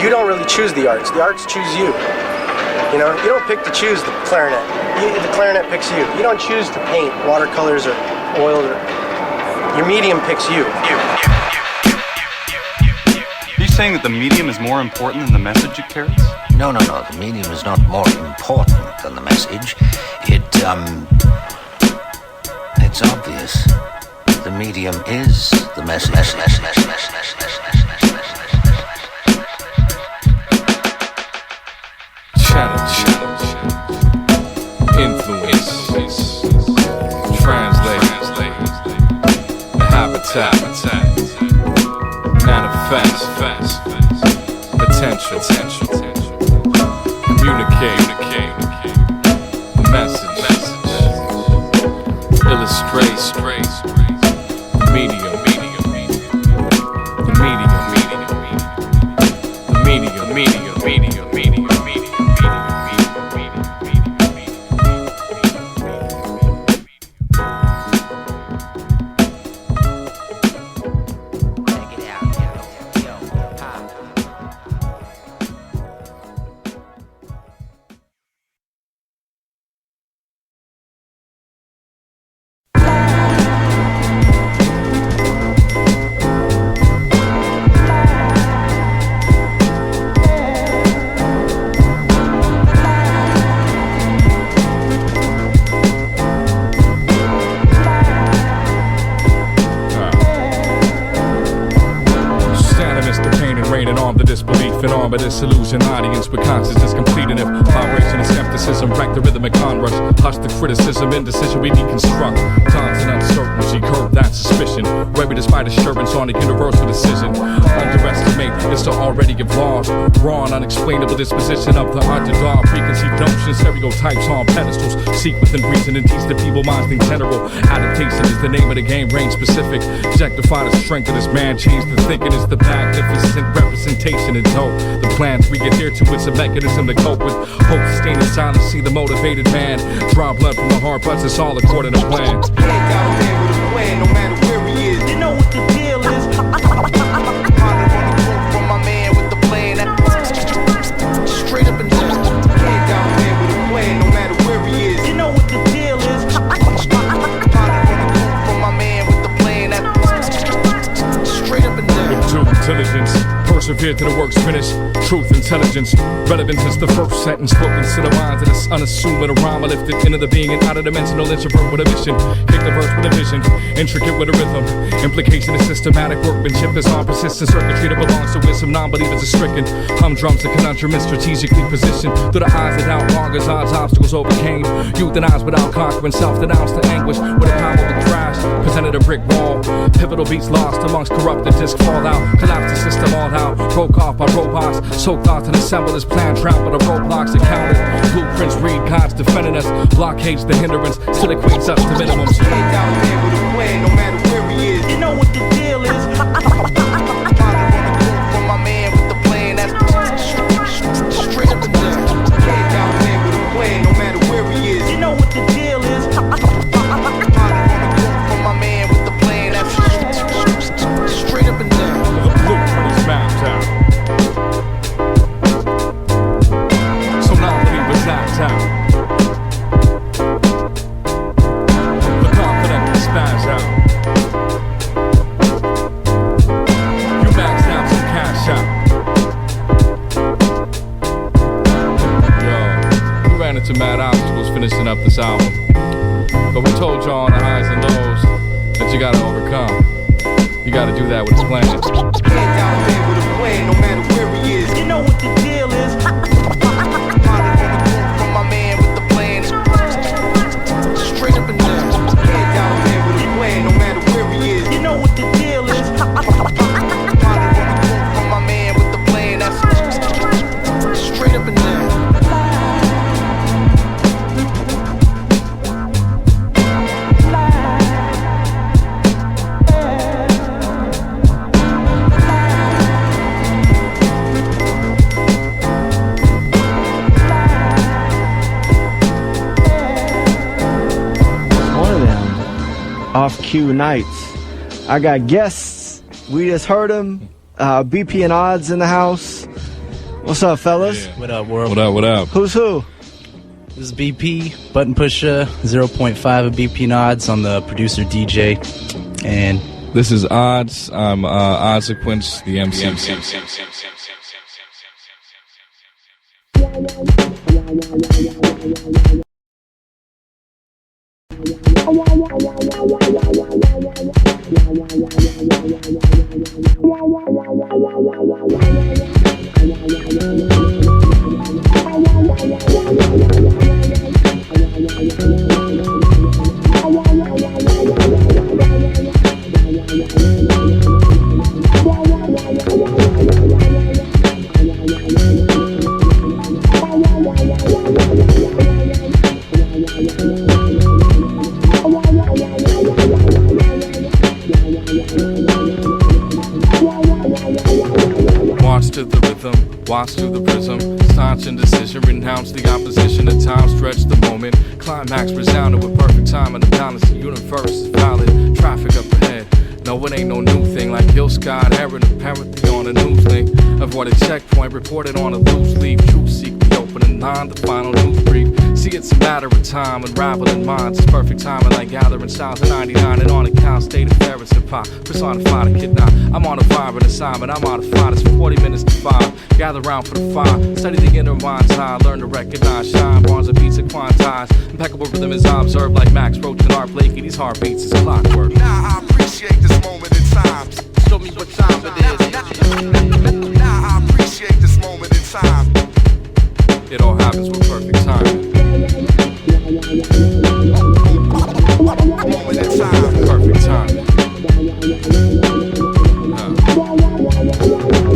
You don't really choose the arts choose you. You know, you don't pick to choose the clarinet. The clarinet picks you. You don't choose to paint watercolors or oil. Your medium picks you. Are you saying that the medium is more important than the message it carries? No. The medium is not more important than the message. It's obvious. The medium is the message. Channel. Influence. Translate. Habitat. Manifest. Potential. Communicate. The message. Illustrate. Medium. Disillusion audience with consciousness completing it. Vibration is skepticism, wreck the rhythmic onrush. Hush the criticism, indecision we deconstruct. Times and uncertainty, curb that suspicion. Where we despite assurance on a universal decision. Underestimate is to already give lost. Raw and unexplainable disposition of the underdog. Preconceived notions, stereotypes on pedestals. Seek within reason and teach the people minds in general. Adaptation is the name of the game, range specific. Objectify the strength of this man, change the thinking is the magnificent representation and dope. The plans we adhere to, it's a mechanism to cope with hope, sustaining silence, see the motivated man draw blood from the heart, but it's all according to plan. Ain't got a man with a plan, no matter where he is. You know what the deal is. From my man with the plan, straight up and down. Ain't got a man with a plan, no matter where he is. You know what the deal is. From my man with the plan, straight up and down. With due intelligence, persevere till the work's finished. Truth, intelligence, relevance is the first sentence spoken to the minds of this unassuming rhyme. Lifted into the being and out of dimensional introvert with a mission. Kick the verse with a vision, intricate with a rhythm. Implication is systematic workmanship is on persistent circuitry that belongs to wisdom. Non-believers are stricken. Humdrums a conundrum is strategically positioned through the eyes that outloggers odds obstacles overcame. Euthanized without conquering self-denounced to anguish with a power of crash. Presented a brick wall. Pivotal beats lost amongst corrupted disc fallout. Collapsed the system all out. Broke off by robots. So thoughts and assembled as planned trample the roadblocks accounted. Blueprints read God's defending us. Blockades the hindrance. Still equates us to minimums. Ain't got a man with a plan, no matter where he is. You know what the deal is. From my man with the plan, that's straight up and down. Ain't got a man with a plan, no matter where he is. You know what the deal is. From my man with the plan, that's straight up and down. The blueprint is mapped out. Out. The confident spaz out. You maxed out some cash out. Yo, we ran into mad obstacles finishing up this album. But we told y'all on the highs and lows that you gotta overcome. You gotta do that with a plan. Ain't got a man with a plan, no matter where he is. You know what the deal is. My man with the plan, straight up and down. Ain't got a man with a plan, no matter where he is. You know what the deal is. From my man with the plan, that's straight up and down. Off-cue nights. I got guests. We just heard them. BP and Odds in the house. What's up, fellas? Yeah. What up, world? What up, what up? Who's who? This is BP, Buttonpusha, 0.5 of BP nods on the producer DJ, and This is Odds. I'm Oddsequence, the emcee. March to the rhythm, watch through the prism, staunch indecision, renounce the opposition, at times stretch the moment, climax resounded with perfect time, and the balance of the universe is valid, traffic up ahead. No, it ain't no new thing, like Hill Scott, Heron apparently on a news link. Avoided checkpoint, reported on a loose leaf. Truth seek the opening line, the final news brief. See, it's a matter of time, unraveling minds. It's perfect timing, like gathering styles in 99. And on account, state affairs and pop. Personified a kid now. I'm on a vibe and assignment, I'm modified. It's 40 minutes to 5. Gather round for the fire. Study the inner mind's eye. Learn to recognize shine. Bars and beats are quantized. Impeccable rhythm is observed like Max Roach and Art Blakey. These heartbeats is clockwork. Now I appreciate this moment in time. Show me what time it is. Now I appreciate this moment in time. It all happens with perfect timing. Moment in time. Perfect timing.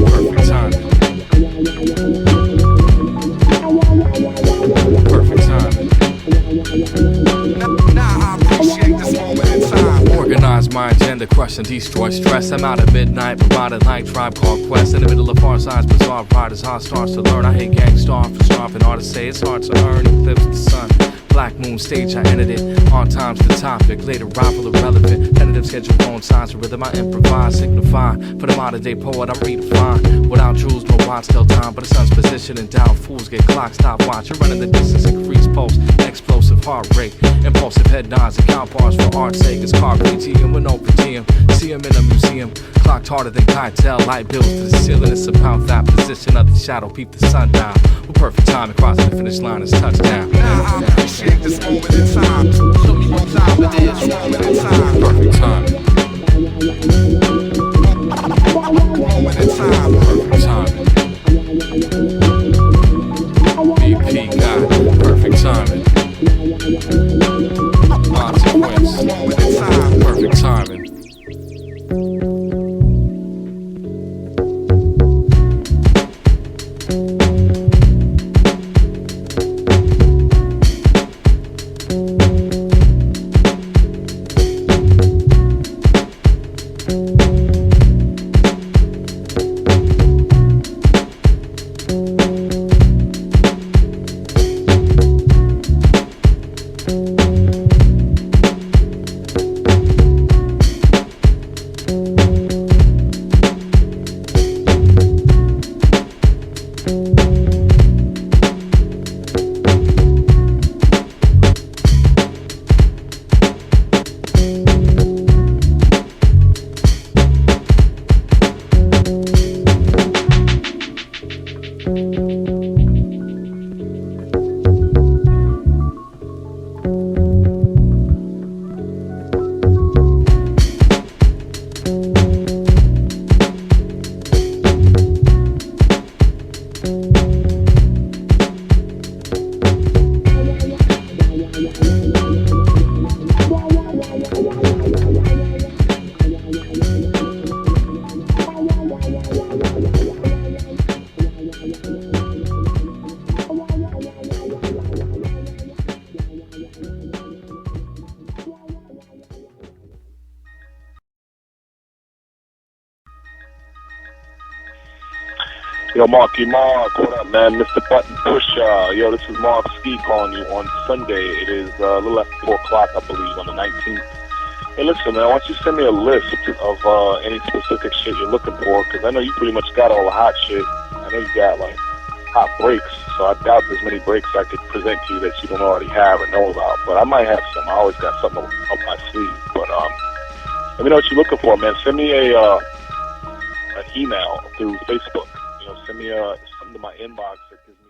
Perfect timing. Perfect timing. Now I appreciate this moment in time. Organize my agenda, crush and destroy stress. I'm out at midnight, provided like Tribe Called Quest. In the middle of far signs, bizarre pride is hard starts to learn. I hate gang star for stomping, artists say it's hard to earn. Eclipse the sun. Black Moon stage, I ended it. On time's the topic, later rival irrelevant. Tentative schedule, phone signs, rhythm I improvise, signify. For the modern day poet, I'm redefined. Without jewels, no watch, tell time. But the sun's position in doubt. Fools get clock, stop watching. Running the distance, increase pulse. Explosive heart rate. Impulsive head nods, account bars for art's sake. It's car PTM with no per diem. See him in a museum. Clocked harder than Keitel. Light bills to the ceiling. It's about that position of the shadow. Peep the sundown. With perfect time across the finish line is touchdown. Now I appreciate this moment in time. Show me what time it is. Moment in time. Perfect timing. Moment in time. Perfect timing. BP got perfect timing. Oddsequence. Moment in time. Perfect timing. Yo, Marky Mark, what up, man? Mr. Buttonpusha. Yo, this is Marvski calling you on Sunday. It is a little after 4 o'clock, I believe, on the 19th. Hey, listen, man, why don't you send me a list of any specific shit you're looking for, because I know you pretty much got all the hot shit. I know you got, like, hot breaks, so I doubt there's many breaks I could present to you that you don't already have or know about. But I might have some. I always got something up my sleeve. But let me know what you're looking for, man. Send me an email through Facebook. You know, send me something to my inbox that gives me.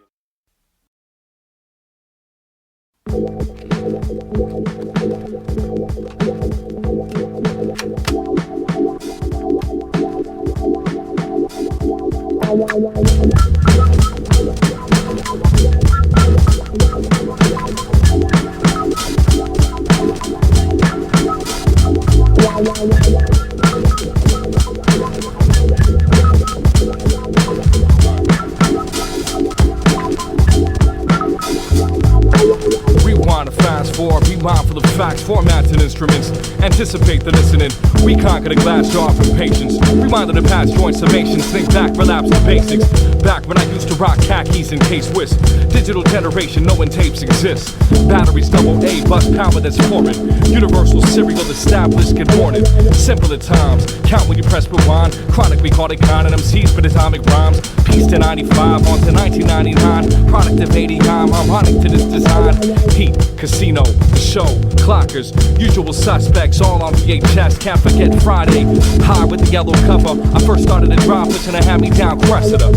Rewind to fast forward, be mindful of facts, formatting instruments, anticipate the listening. We conquer the glass jar from patience. Rewind of the past, joint summations, think back, relapse the basics. Back when I used to rock khakis and case whisk. Digital generation, knowing tapes exist. Batteries double A, bus power that's foreign. Universal serial established, good morning. Simple at times, count when you press rewind. Chronic, we call it con and MCs for atomic rhymes. Peace to 95, on to 1999. Product of 89, harmonic to this design. Heat, casino, the show, clockers. Usual suspects, all on VHS. Can't forget Friday, high with the yellow cover. I first started to drop, pushing a hand-me-down Cressida.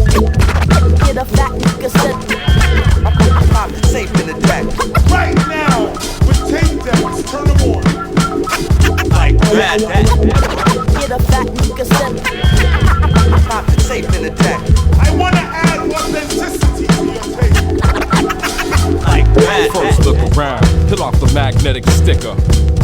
Get a fat nigga set. I'm safe in the deck. Right now, with tape decks, turn them on. Like that. Get a fat nigga set. I'm safe in the deck. I want to add authenticity to your tape. Like that. First look around, peel off the magnetic sticker.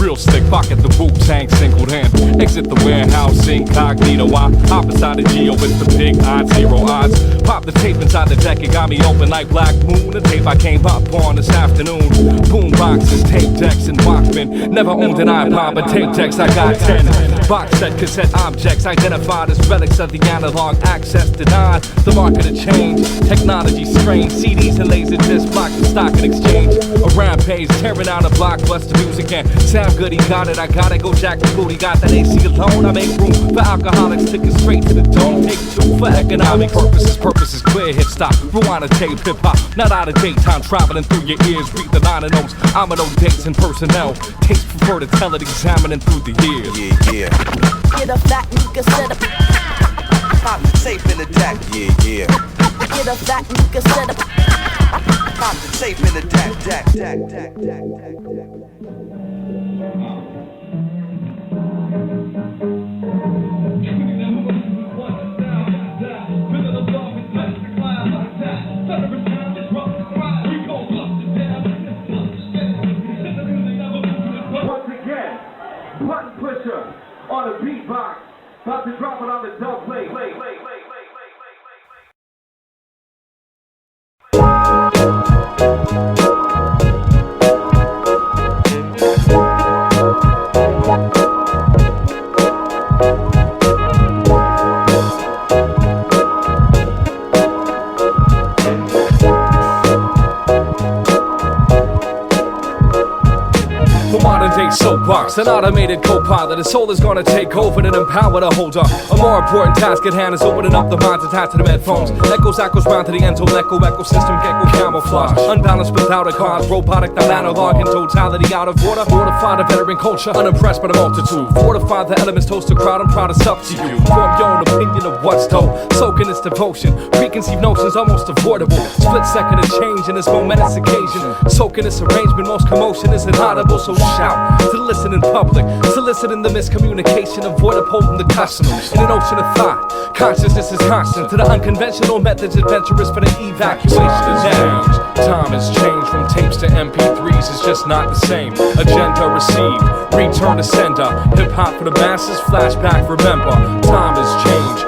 Real slick, pocket the Wu-Tang singled hand. Exit the warehouse incognito. I hop inside the Geo with the big odds, 0 odds. Pop the tape inside the deck, it got me open like Black Moon. The tape I came up on this afternoon. Boom boxes, tape decks, and Walkman. Never owned an iPod, but tape decks I got 10. Box set, cassette objects identified as relics of the analog. Access denied, the market had changed. Technology strange, CDs and laser discs blocked the stock and exchange. A rampage, tearing out a blockbuster music and sound good, he got it, I got it. Go jack the booty, got that AC alone. I make room for alcoholics, took it straight to the dome. Take 2 for economic purposes, purpose is clear. Hit stop, rewind a tape, hip hop, not out of date. Time traveling through your ears, read the liner notes. I'm no dates and personnel. Tapes prefer to tell it, examining through the years. Yeah. Get a fat nigga set up. I'm safe in the deck. Yeah. Get a fat nigga set up. I'm safe in the deck. Once again, Buttonpusha on the beatbox, about to drop it on the dub plate. Soapbox, an automated co-pilot. His soul is gonna take over and empower the holder. A more important task at hand is opening up the minds attached to the headphones. Echoes round to the end, ecosystem, gecko camouflage. Unbalanced without a cause, robotic, not analog in totality, out of order. Mortified a veteran culture, unimpressed by the multitude. Fortify the elements, toast the crowd, I'm proud it's up to you. Form your own opinion of what's dope. Soak in its devotion, preconceived notions almost avoidable. Split second of change in this momentous occasion. Soak in this arrangement, most commotion is inaudible, so shout to the listening public, soliciting the miscommunication, avoid upholding the custom. In an ocean of thought, consciousness is constant. To the unconventional methods, adventurous for the evacuation of damage. Time has changed from tapes to MP3s, it's just not the same. Agenda received, return to sender. Hip hop for the masses, flashback, remember. Time has changed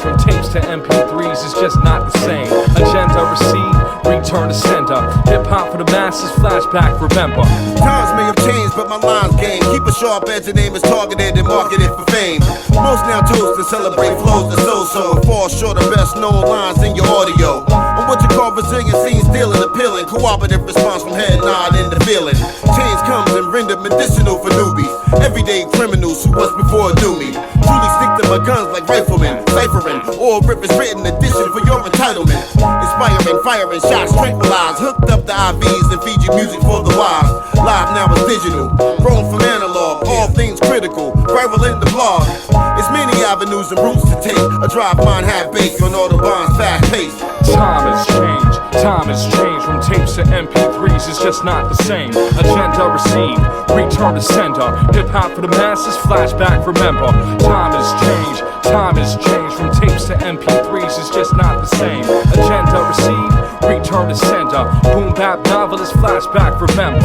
from tapes to MP3s, it's just not the same. Agenda received, return to sender. Hip hop for the masses, flashback, remember. Times may have changed, but my lines game. Keep a sharp edge, your name is targeted and marketed for fame. Most now toast to celebrate flows that so-so and fall short of best known lines in your audio. On what you call resilient scenes, still and appealing. Cooperative response from head nod in the feeling. Change comes and rendered medicinal for newbies. Everyday criminals who once before knew me. Truly stick to my guns like riflemen, ciphering or if it's written addition for your entitlement. Inspiring, firing shots, tranquilized. Hooked up the IVs and feed you music for the wise. Live now is digital, grown from analog. All things critical, viral in the blog. It's many avenues and routes to take. A drive mine half baked on Autobahn's fast pace. Time has changed. Time has changed from tapes to MP3s. It's just not the same. Agenda received, return to sender. Hip hop for the masses, flashback, remember. Time has changed. Time has changed from tapes to MP3s. It's just not the same. Agenda received, return to sender. Boom bap novelist, flashback, remember.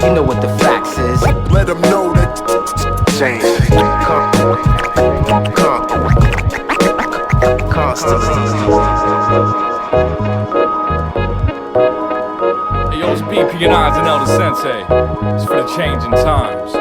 You know what the facts is. Let them know that change. Hey, yo, it's BP and Odds and Elder Sensei. It's for the changing times.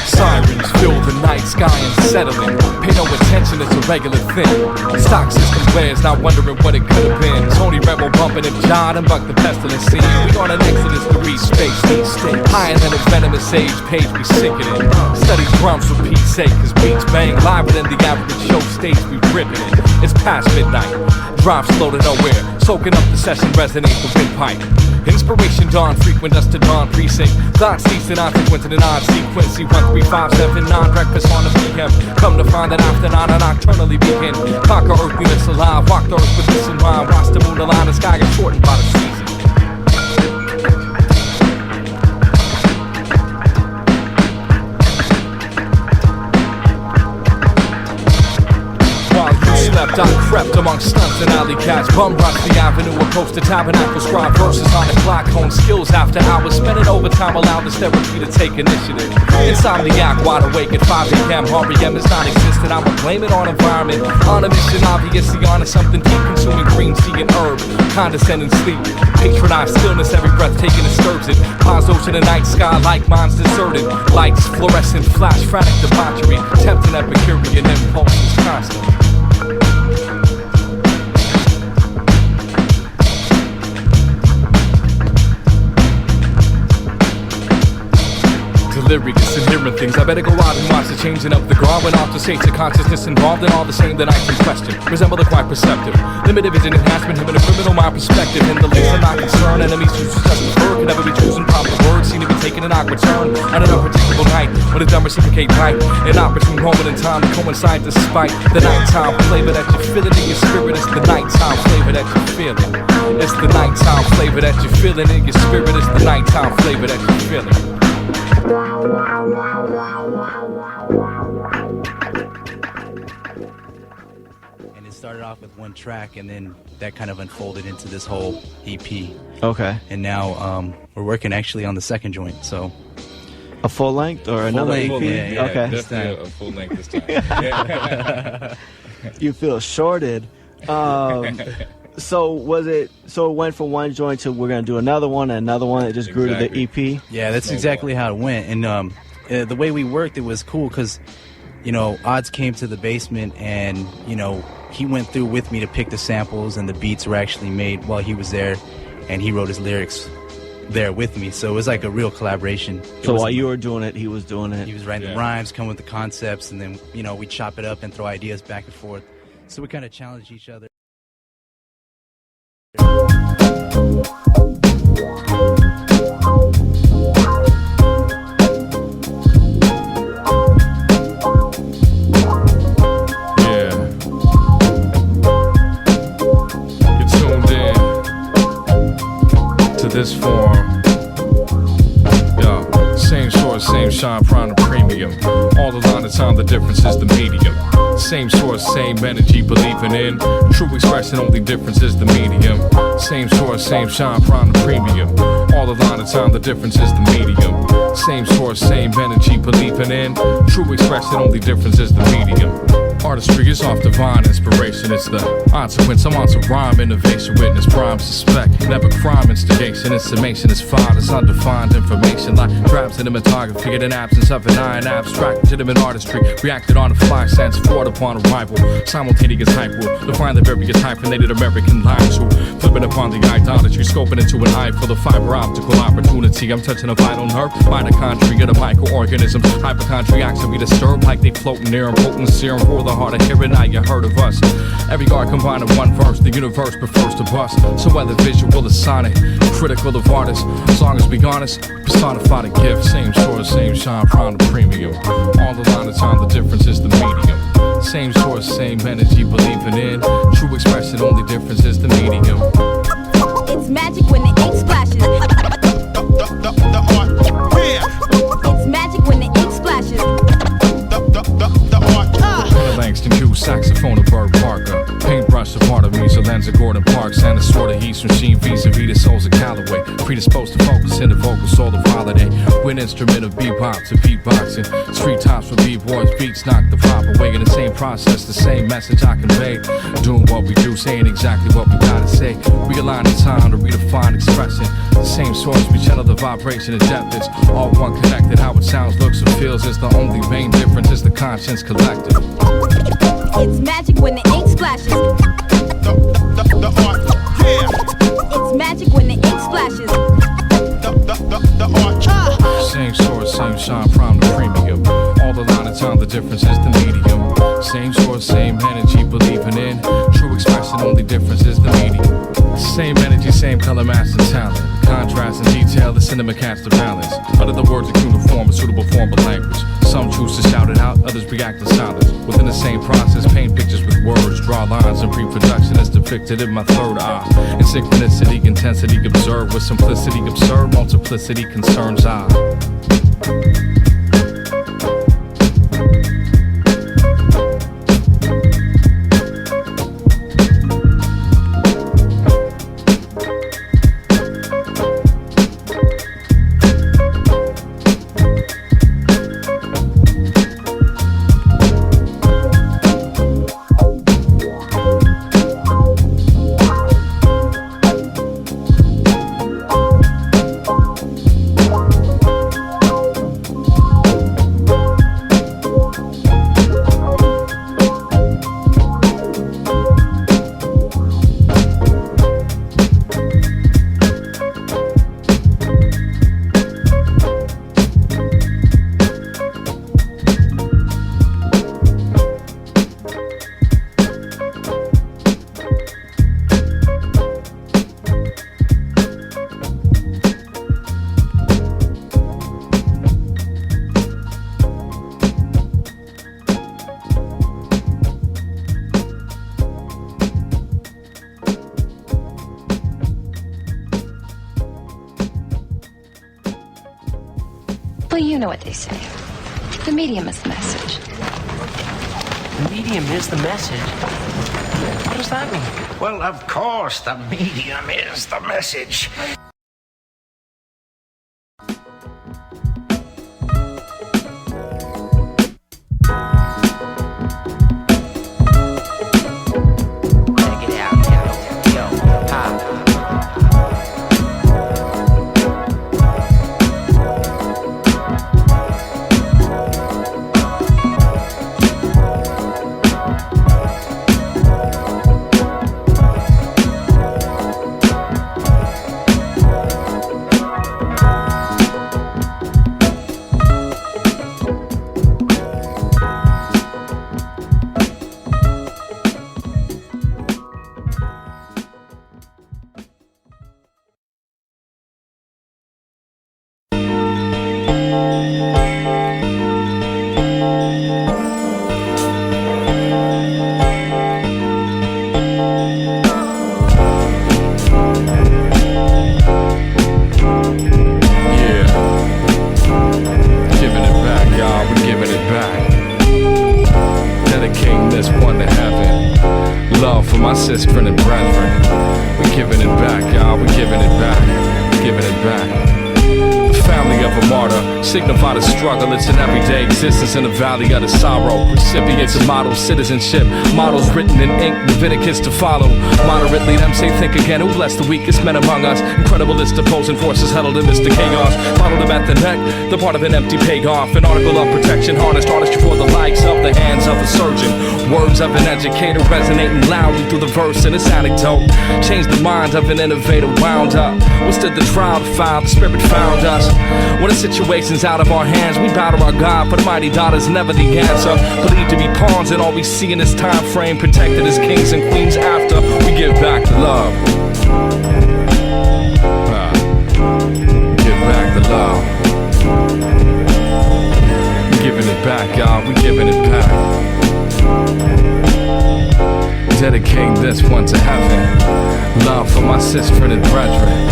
Sirens fill the night sky and settling. Pay no attention, it's a regular thing. Stock system players not wondering what it could have been. Tony Rebel bumping and John and Buck the pestilence scene. We on an exodus to reach space, deep state. Higher than a venomous age, page we sickening. Study drums for Pete's sake, cause beats bang liver than the average show stage we ripping it. It's past midnight, drive slow to nowhere. Soaking up the session, resonate the windpipe. Inspiration dawn, frequent us to dawn precinct. Thoughts decent, Oddsequence in an odd sequence. C1357, breakfast on the PM. Come to find that after 9 I nocturnally begin. Conquer earthliness alive, walk the earth with this in mind. Watch the moon align, the sky gets shortened by the season. Slept, I crept among stunts and alley cats. Bum rushed the avenue, approached the tabernacle. Scribe verses on the clock, hone skills after hours. Spending overtime allowed this therapy to take initiative. Insomniac, wide awake at 5 a.m. REM is non-existent, I'ma blame it on environment. On a mission, obviously on to something deep. Consuming green tea and herb, condescending sleep. Patronize stillness, every breath taken disturbs it. Pause ocean and night sky like minds deserted. Lights, fluorescent, flash, frantic debauchery. Tempting Epicurean impulses constant. Delirious and hearing things. I better go out and watch the changing of the guard. When off the states of consciousness involved in all the same that I can question. Resemble the quite perceptive. Limited vision enhancement, having a criminal mind perspective. In the least I'm not concerned. Enemies choose to just prefer. Can never be choosing proper words. Seem to be taking an awkward turn. On an unpredictable night. When it's done reciprocate right. An opportune moment in time to coincide despite the nighttime flavor that you're feeling in your spirit. It's the nighttime flavor that you're feeling. It's the nighttime flavor that you're feeling in your spirit. It's the nighttime flavor that you're feeling. And it started off with one track, and then that kind of unfolded into this whole EP. Okay. And now we're working actually on the second joint, so. A full length or another EP? Yeah, okay. Definitely a full length this time. You feel shorted. So was it? So it went from one joint to we're gonna do another one and another one. It just grew to the EP. Yeah, that's exactly how it went. And the way we worked, it was cool because, you know, Odds came to the basement and, you know, he went through with me to pick the samples, and the beats were actually made while he was there, and he wrote his lyrics there with me. So it was like a real collaboration. So while you were doing it, he was doing it. He was writing the rhymes, coming with the concepts, and then, you know, we chop it up and throw ideas back and forth. So we kind of challenge each other. This form, yo, same source source, same shine, prime and premium. All the line of time, the difference is the medium. Same source, same energy, believing in true expression, only difference is the medium. Same source, same shine, prime and premium. All the line of time, the difference is the medium. Same source, same energy, believing in true expression, only difference is the medium. Artistry is off divine inspiration. It's the Oddsequence. I'm on some rhyme innovation. Witness prime suspect. Never crime instigation. Its summation is fine. It's undefined information. Like drab cinematography in an absence of an eye and abstract legitimate artistry. Reacted on a fly sense. Forward upon arrival. Simultaneous hype will define the various hyphenated American lines who flipping upon the idolatry. Scoping into an eye for the fiber optical opportunity. I'm touching a vital nerve. Mitochondria, the microorganisms. Hypochondriacs will be disturbed like they floating near impotent serum for the hard of hearing. Now you heard of us. Every art combined in one verse. The universe prefers to bust. So whether visual or sonic, critical of artists, as long as we honest, personify the gift. Same source, same shine, prime to premium. All the line of time, the difference is the medium. Same source, same energy, believing in true expression, only difference is the medium. It's magic when the ink splashes. The art, yeah. It's magic when the ink splashes. The art. Langston Hughes, saxophone of Bird Parker. Paintbrush of Artemisa, lens of Gordon Parks, and a sword of Heat machine vis-a-vis the souls of Callaway. Predisposed to focus in the vocal soul of holiday. Wind instrument of bebop to beatboxing. Street tops for b-boys, beats knock the pop away. In the same process, the same message I convey. Doing what we do, saying exactly what we gotta say. Realign the time to redefine expression. The same source, we channel the vibration and depth. It's all one connected. How it sounds, looks, or feels is the only main difference. Is the conscience collective. It's magic when the ink splashes. The art, yeah. It's magic when the ink splashes. The art. Same source, same shine, prime to premium. All the line of time, the difference is the medium. Same source, same energy, believing in true expression, only difference is the medium. Same energy, same color, mass and talent. Contrast and detail, the cinema cast the balance. Utter the words of cuneiform, a suitable form of language. Some choose to shout it out, others react in silence. Within the same process, paint pictures with words. Draw lines in pre-production as depicted in my third eye. In synchronicity, intensity observed. With simplicity absurd, multiplicity concerns I. Well, you know what they say. The medium is the message. The medium is the message? What does that mean? Well, of course, the medium is the message. my sister and brethren. We giving it back, y'all. We giving it back. Giving it back. The family of a martyr signify the struggle. It's an everyday existence in the valley of the sorrow. Recipients of model citizenship, models written in ink, Leviticus to follow. Moderately, them say think again. Who blessed the weakest men among us? Incredible list opposing forces huddled amidst the chaos. Bottled them at the neck, the part of an empty pay-off. An article of protection, harnessed artistry for the likes of the hands of a surgeon. Words of an educator resonating loudly through the verse in this anecdote. Changed the mind of an innovator wound up. Withstood the trial to file, the spirit found us. When the situation's out of our hands, we bow to our God, for the mighty daughter's never the answer. Believed to be pawns in all we see in this time frame, protected as kings and queens after we give back the love. Give back the love. We giving it back, y'all. We giving it back. Dedicating this one to heaven. Love for my sister and brethren.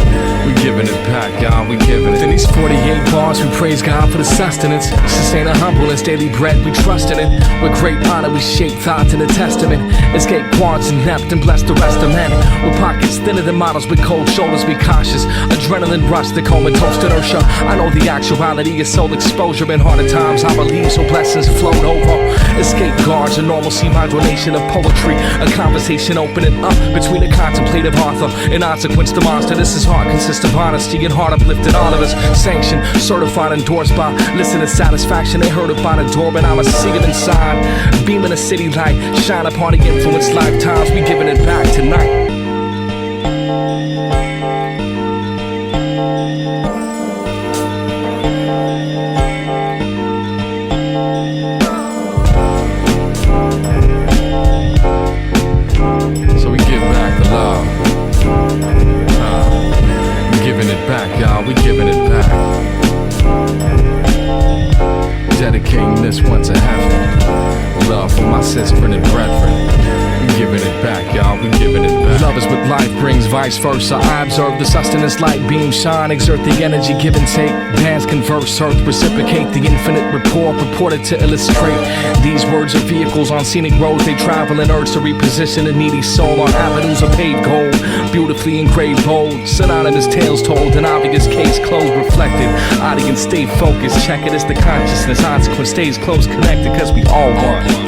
We giving it back, y'all, we giving it. In these 48 bars, we praise God for the sustenance. Sustain our humbleness, daily bread, we trust in it. With great honor, we shape thought to the testament. Escape quads and nept and bless the rest of men. With pockets thinner than models, with cold shoulders, be cautious. Adrenaline rush, the comatose inertia. I know the actuality is soul exposure. In harder times, I believe, so blessings float over. Escape guards, a normalcy, my donation of poetry. A conversation opening up between a contemplative author and Oddsequence the monster. This is hard, consist of honesty and heart uplifted, all of us sanctioned, certified, endorsed by listener satisfaction. They heard about a door, but I'ma see it inside. Beaming a city light, shine upon the influence lifetimes. We giving it back tonight. So we give back the love. Giving it back, y'all, we giving it back. Dedicating this one to heaven. Love for my sister and brethren. We giving it back, y'all, we giving it back. Love is what life brings, vice versa. I observe the sustenance, light beam shine, exert the energy, give and take. Dance, converse, earth, reciprocate the infinite rapport purported to illustrate. These words are vehicles on scenic roads, they travel in urge to reposition a needy soul on avenues of paved gold. Beautifully engraved bold, synonymous tales told, an obvious case closed, reflected. Audience stay focused, check it as the consciousness. Oddsequence stays close connected, cause we all one.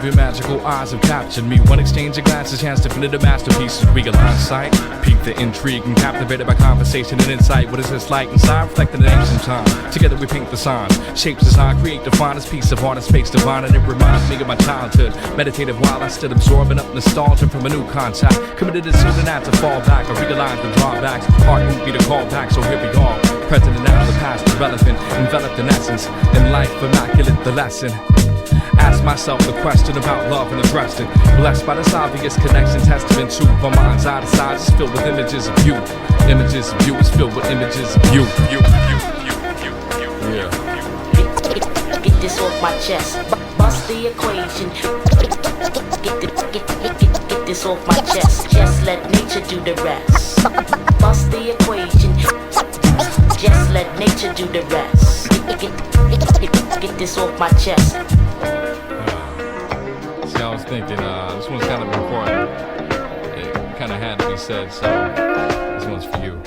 Your magical eyes have captured me. One exchange of glances, chance to finish the masterpieces. We align sight, pique the intrigue, and captivated by conversation and insight. What is this like inside? Reflecting an ancient time. Together we paint the signs, shapes design, create the finest piece of art and space divine. And it reminds me of my childhood. Meditative while I stood absorbing up nostalgia from a new contact. Committed to soon and had to fall back. I realized the drawbacks. Heart won't be the callback, so here we are. Present and now the past is relevant, enveloped in essence. In life, immaculate the lesson. Ask myself the question about love and addressed it. Blessed by this obvious connection, testament to my mind's eye. The sides is filled with images of you. Images of you is filled with images of you. Yeah. Get this off my chest. Bust the equation. Get this off my chest. Just let nature do the rest. Bust the equation. Just let nature do the rest. Get this off my chest. See, I was thinking, this one's kind of important. It kind of had to be said, so this one's for you.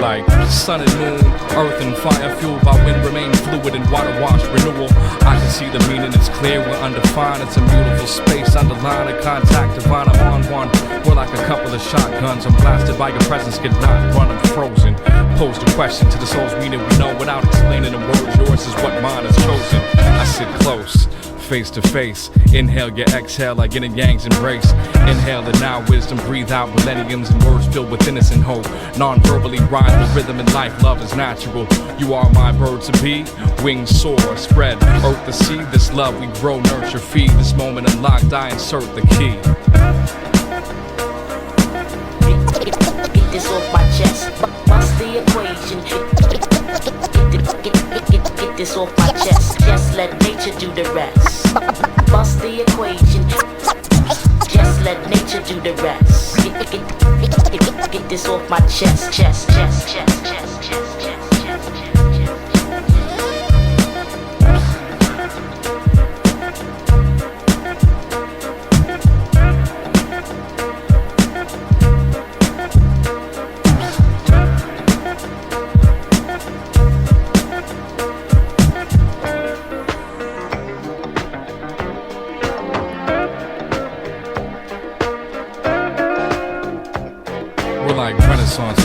Like sun and moon, earth and fire, fueled by wind, remain fluid and water wash renewal. I can see the meaning, it's clear, we're undefined. It's a beautiful space, underline a contact, divine, I'm on one. We're like a couple of shotguns, I'm blasted by your presence, get knocked, run, I'm frozen. Pose the question to the soul's meaning we know without explaining the words. Yours is what mine has chosen. I sit close, face to face. Inhale your exhale like yin and yang's embrace. Inhale the now wisdom, breathe out millenniums and words filled with innocent hope. Non-verbally rhyme with rhythm and life, love is natural. You are my bird to be, wings soar, spread, earth the seed. This love we grow, nurture, feed. This moment unlocked, I insert the key. Get this off my chest, bust the equation. Get this off my chest, just let nature do the rest. Bust the equation, just let nature do the rest. Get this off my chest, chest, chest, chest, chest, chest, chest.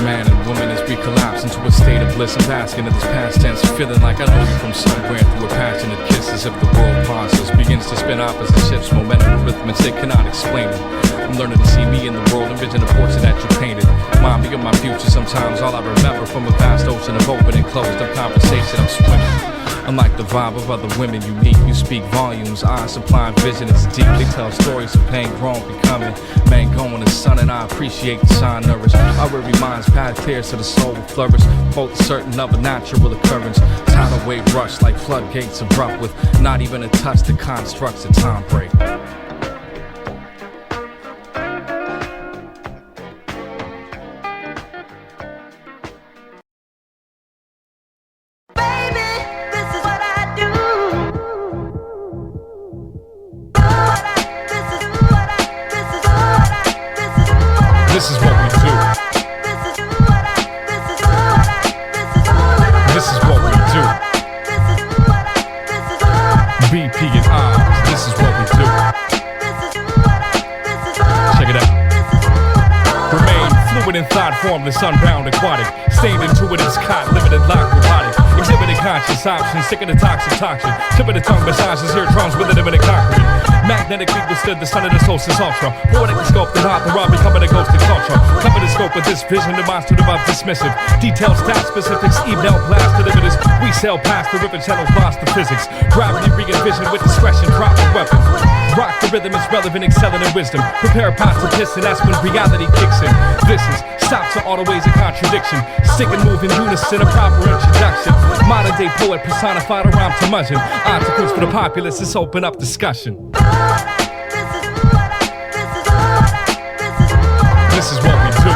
Man and woman as we collapse into a state of bliss. I'm basking in this past tense, feeling like I know you from somewhere through a passionate kiss, as if the world pauses, begins to spin opposite shifts, momentum, rhythms they cannot explain it. I'm learning to see me in the world, envision the portrait that you painted. Remind me of my future sometimes, all I remember from a vast ocean of open and closed up conversation, I'm swimming. Unlike the vibe of other women you meet, you speak volumes, eyes supplying vision, it's deep. They tell stories of pain, grown, becoming. Man going the sun and I appreciate the sign nourished. Our weary minds path clear so the soul will flourish. Both certain of a natural occurrence. Tidal wave rush like floodgates abrupt with not even a touch that constructs a time break. This is what we do. This is what we do. BP and Oz, this is what we do. Check it out. Remain fluid in thought, formless, unbound, aquatic. Stained intuitive, caught, limited, locked, robotic. Exhibiting conscious options, sticking to toxic toxin. Tipping the tongue, massages, eardrums with an imminent concrete. Magnetically withstood the sun of the solstice ultra. Poetically sculpted author, I'll becoming a ghosted culture. Cover the scope with this vision, demonstrative of dismissive. Detailed stat specifics, email blast to the images. We sail past the river channels, lost the physics. Gravity re-envisioned with discretion, drop the weapon. Rock the rhythm is relevant, excelling in wisdom. Prepare pots to piss, and that's when reality kicks in. This is stop to all the ways of contradiction. Stick and move in unison, a proper introduction. Modern day poet personified a rhyme to muzzin. Oddsequence for the populace, let's open up discussion. This is what we do.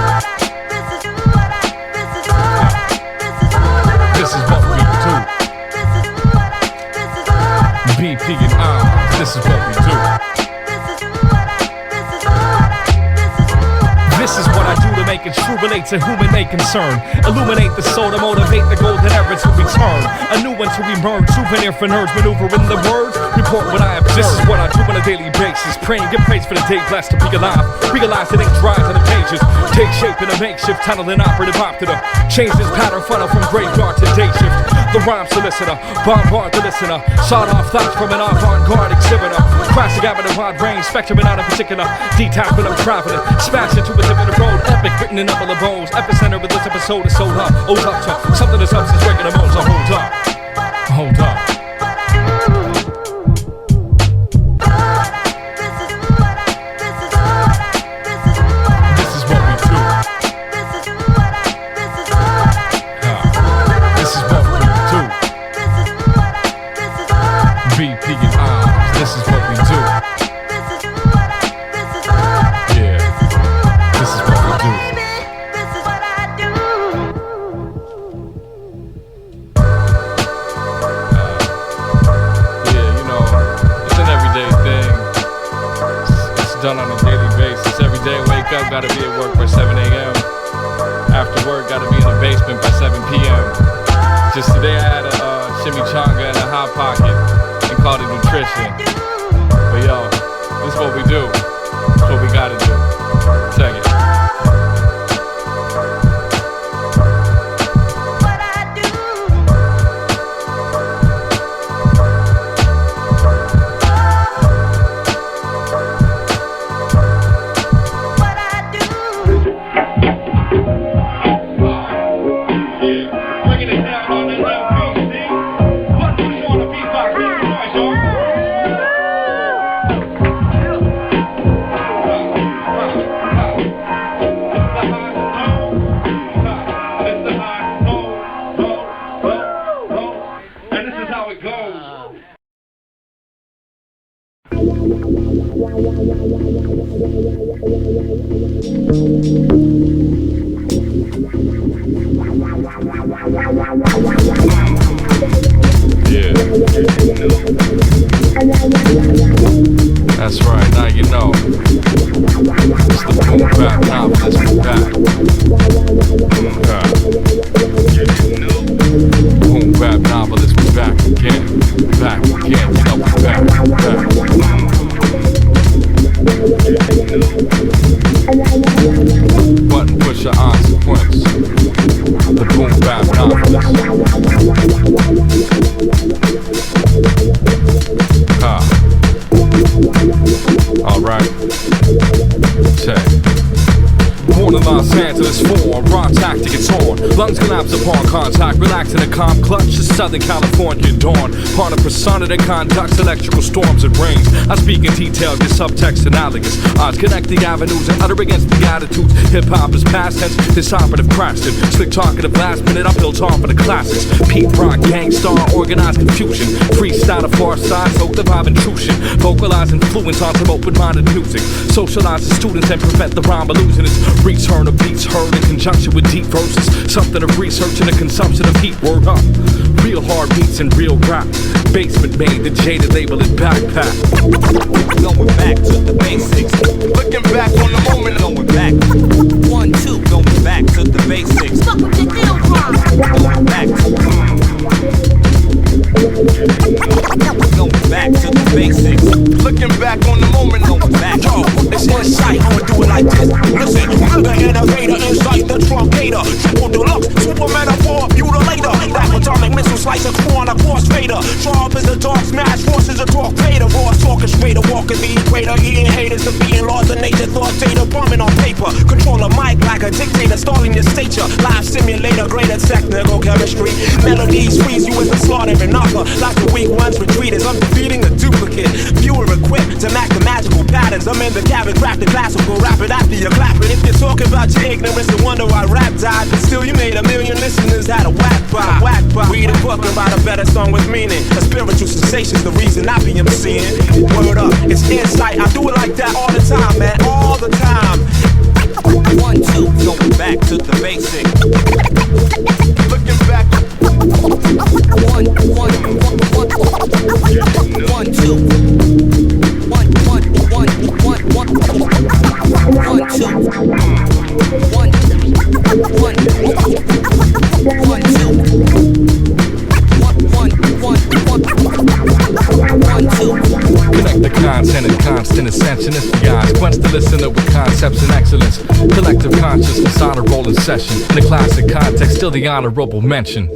This is what we do. BP and I, this is what we do. This is what I do to make it true, relate to whom it may concern. Illuminate the soul to motivate the golden era to return. A new one to emerge, souvenir for nerds, maneuvering the words. Report what I observe. This is what I do on a daily basis. Praying, give praise for the day blessed to be alive. Realize it ain't dry on the pages. Take shape in a makeshift tunnel and operative operative. Change this pattern funnel from graveyard to day shift. The rhyme solicitor, bombard the listener. Sawed off thoughts from an avant-garde exhibitor. Crash the gamut of wide range, spectrum and not in particular. Detachment of traveling, smash into a different road. Epic written in double of bones. Epicenter of this episode is sold up. Owes up to something that's up since breaking the bones. So hold up. Hold up. BP and I, this is what we do. Yeah, this is what we do. Yeah, you know, it's an everyday thing. It's done on a daily basis. Every day I wake up, gotta be at work by 7 a.m. After work, gotta be in the basement by 7 p.m. Just today I had a chimichanga and a hot pocket. Called it nutrition. But yo, this is what we do. This is what we gotta do. Check it. how it goes. Yeah. That's right, now you know. It's the boom bap novelist, we back. Boom bap novelist, we back again. Back again, you know we back. Buttonpusha Oddsequence. The boom bap novelist. Alright. Check. Born in Los Angeles, form, raw tactic, it's on. Lungs collapse upon contact, relax in a calm clutch. The Southern California dawn. Part of persona that conducts electrical storms and rains. I speak in detail, your subtext analogous. Odds connect the avenues and utter against the attitudes. Hip hop is past tense, this operative crashed in. Slick talkative last minute, I built on for the classics. Pete Rock, gangstar, organized confusion. Freestyle of far side, soak the vibe intrusion. Vocalize influence on some open-minded music. Socialize the students and prevent the rhyme illusion. It's return of beats heard in conjunction with deep verses. Something of research and the consumption of heat. Word up. Real hard beats and real rap. Basement made, the jaded label is backpack. Going back to the basics. Looking back on the moment, going back. 1, 2, going back to the basics. Fuck with the deal, bro. Going back to the basics. Looking back on the moment, going back. Yo, it's insight, I'ma do it like this. Listen, murder innovator, insight the truncator. Triple deluxe, super metaphor, mutilator. That atomic missile slicer, corn, a cross fader. Sharp as a dark smash, force is a torpedo. Raw orchestrator, walking the equator. Eating haters, defeating laws of nature. Thought data, bombing on paper. Control a mic like a dictator, stalling your stature. Live simulator, greater technical chemistry. Melodies freeze you as a slaughtering offer. Like the weak ones retreaters, I'm defeating a duplicate. Fewer equipped to match the magical patterns. I'm in the cabin, crafting classical, rapping after you're clapping. If you're talking about your ignorance, no wonder why rap died. But still, you made a million listeners had a whack by. Read a book and write a better song with meaning. A spiritual sensation's the reason I be emceeing. Word up, it's insight. I do it like that all the time, man, all the time. 1, 2, going back to the basic. Looking back. 1, 2. 1, 2. Connect the content and constant ascension. It's the Oddsequence, the listener with concepts and excellence. Collective consciousness, honor roll in session. In the classic context, still the honorable mention.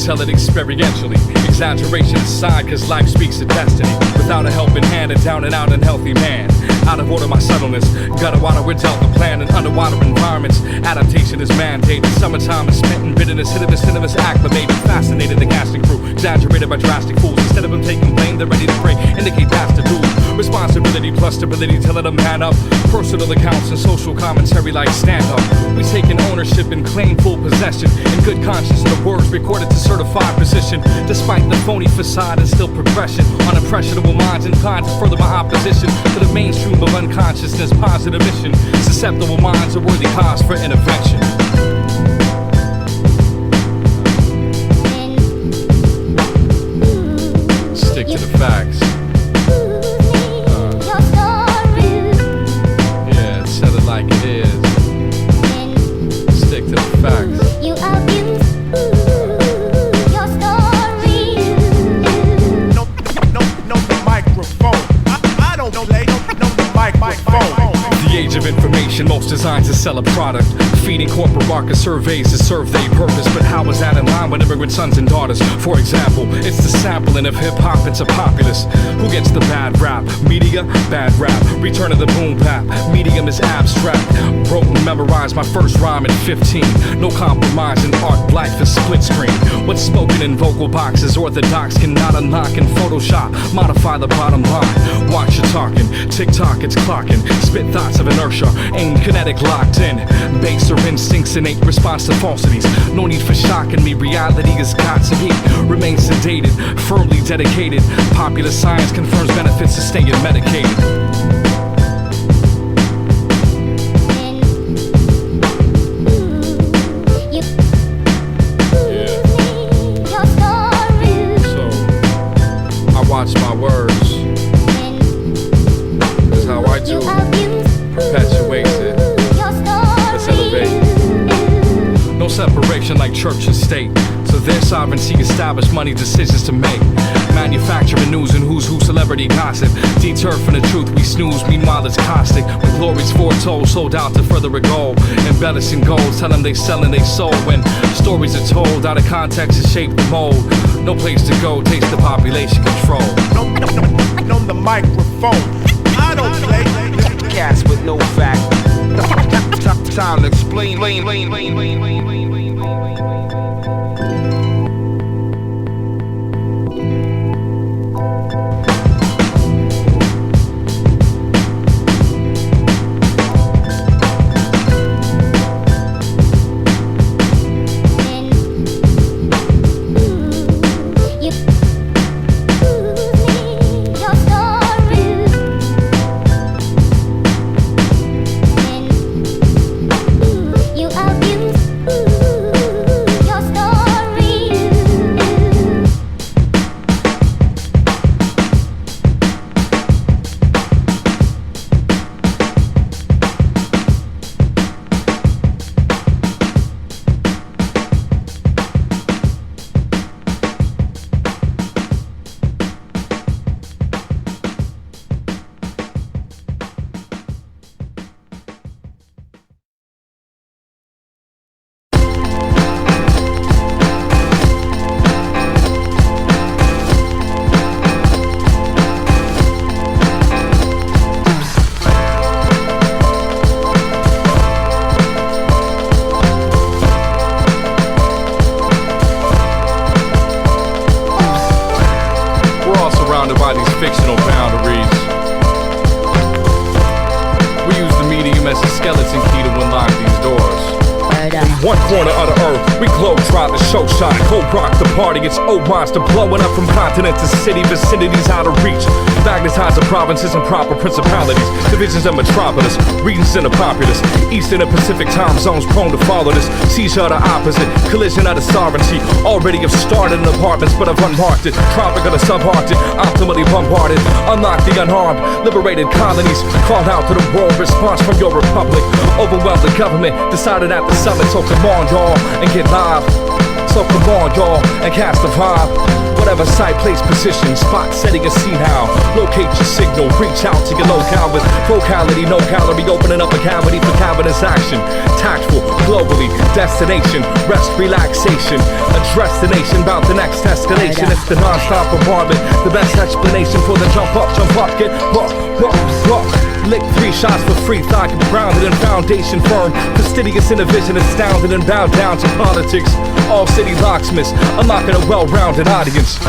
Tell it experientially. Exaggeration aside, cause life speaks of destiny. Without a helping hand, a down and out unhealthy man. Out of order my subtleness. Gutter water with Delta plan in underwater environments. Adaptation is mandated. Summertime is spent in bitterness. Cinemas acclimated. Fascinated the casting crew. Exaggerated by drastic fools. Instead of them taking blame, they're ready to pray. Indicate that's the dude. Responsibility plus stability, telling them man up. Personal accounts and social commentary like stand up. We taking ownership and claim full possession. In good conscience of the words recorded to certified position. Despite the phony facade and still progression. On impressionable minds inclined to further my opposition to the mainstream of unconsciousness, positive mission. Susceptible minds a worthy cause for intervention. Stick to the facts. information, most designed to sell a product. Feeding corporate market surveys to serve their purpose. But how is that in line with immigrant sons and daughters? For example, it's the sampling of hip-hop into populace. Who gets the bad rap? Media? Bad rap. Return of the boom bap. Medium is abstract. Wrote and memorized my first rhyme at 15. No compromise in art, life is split screen. What's spoken in vocal boxes, orthodox cannot unlock in Photoshop. Modify the bottom line. Watch your talking. TikTok, it's clocking. Spit thoughts of inertia. Aim kinetic locked in. Baser instincts, innate response to falsities. No need for shocking me. Reality is got to be. Remain sedated, firmly dedicated. Popular science confirms benefits of staying medicated. Watch my words. That's how I do. Perpetuate it. Let's elevate. No separation like church and state. So their sovereignty established money decisions to make. Manufacturing news and who's who celebrity gossip. Deterred from the truth we snooze, meanwhile it's caustic. When glory's foretold, sold out to further a goal. Embellishing goals, tell them they selling they soul. When stories are told, out of context to shape the mold. No place to go, taste the population control. On the microphone, I don't play cats with no fact. Time to explain. By these fictional boundaries, we use the medium as a skeleton key to unlock these doors. From one corner of the earth, we globe trot the show shot, cold rock the party. It's old monster blowing up from continent to city, vicinities out of reach. Magnetized the provinces and proper principalities, divisions of metropolis, regions in the populace. Eastern and Pacific time zones prone to follow this. Seizure of the opposite, collision of the sovereignty. Already have started in apartments, but have unmarked it. Tropic of the subarctic, optimally bombarded. Unlock the unharmed, liberated colonies. Called out to the world, response from your republic. Overwhelmed the government, decided at the summit. So come on, y'all, and get live. So come on, y'all, and cast a vibe. Whatever site, place, position, spot, setting a scene how. Locate your signal, reach out to your locale with vocality, no calorie, opening up a cavity for cavernous action. Tactful, globally, destination, rest, relaxation. Address the nation about the next escalation. It's the non-stop bombardment, the best explanation for the jump up, get buck. Lick 3 shots for free, thought grounded and foundation firm. Fastidious in a vision, astounded and bowed down to politics. All city locksmiths, unlocking a well-rounded audience.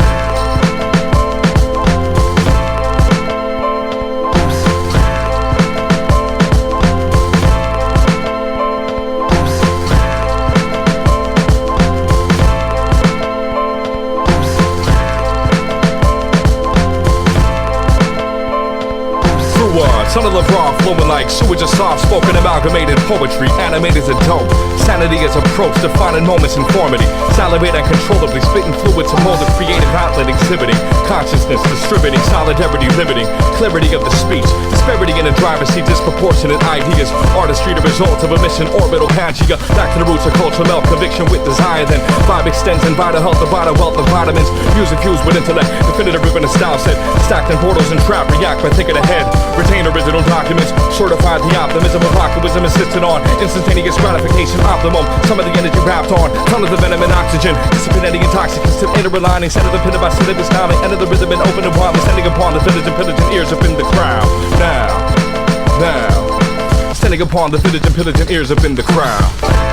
Son of LeBron flowing like sewage of soft-spoken amalgamated poetry. Animated as a dope. Sanity is approach, defining moments informity. Salivate uncontrollably, spitting fluid to mold a creative outlet exhibiting. Consciousness distributing, solidarity limiting. Clarity of the speech. Disparity in the driver's seat, disproportionate ideas. Artistry the result of a mission, orbital Pangea. Back to the roots of culture, melt conviction with desire. Then vibe extends and vital health, the vital wealth of vitamins. Music fused with intellect, definitive ribbon of style set. Stacked in portals and trap, react by thinking ahead. Retain original documents, Certified the optimism of wisdom insisted on instantaneous gratification optimum. Some of the energy wrapped on tons of the venom and oxygen. Dissipating intoxicants to inner aligning. Center the pinner by syllabus styling. Enter the rhythm and open and wildly standing upon the village and pillaging ears up in the crowd. Now, standing upon the village and pillaging ears up in the crowd.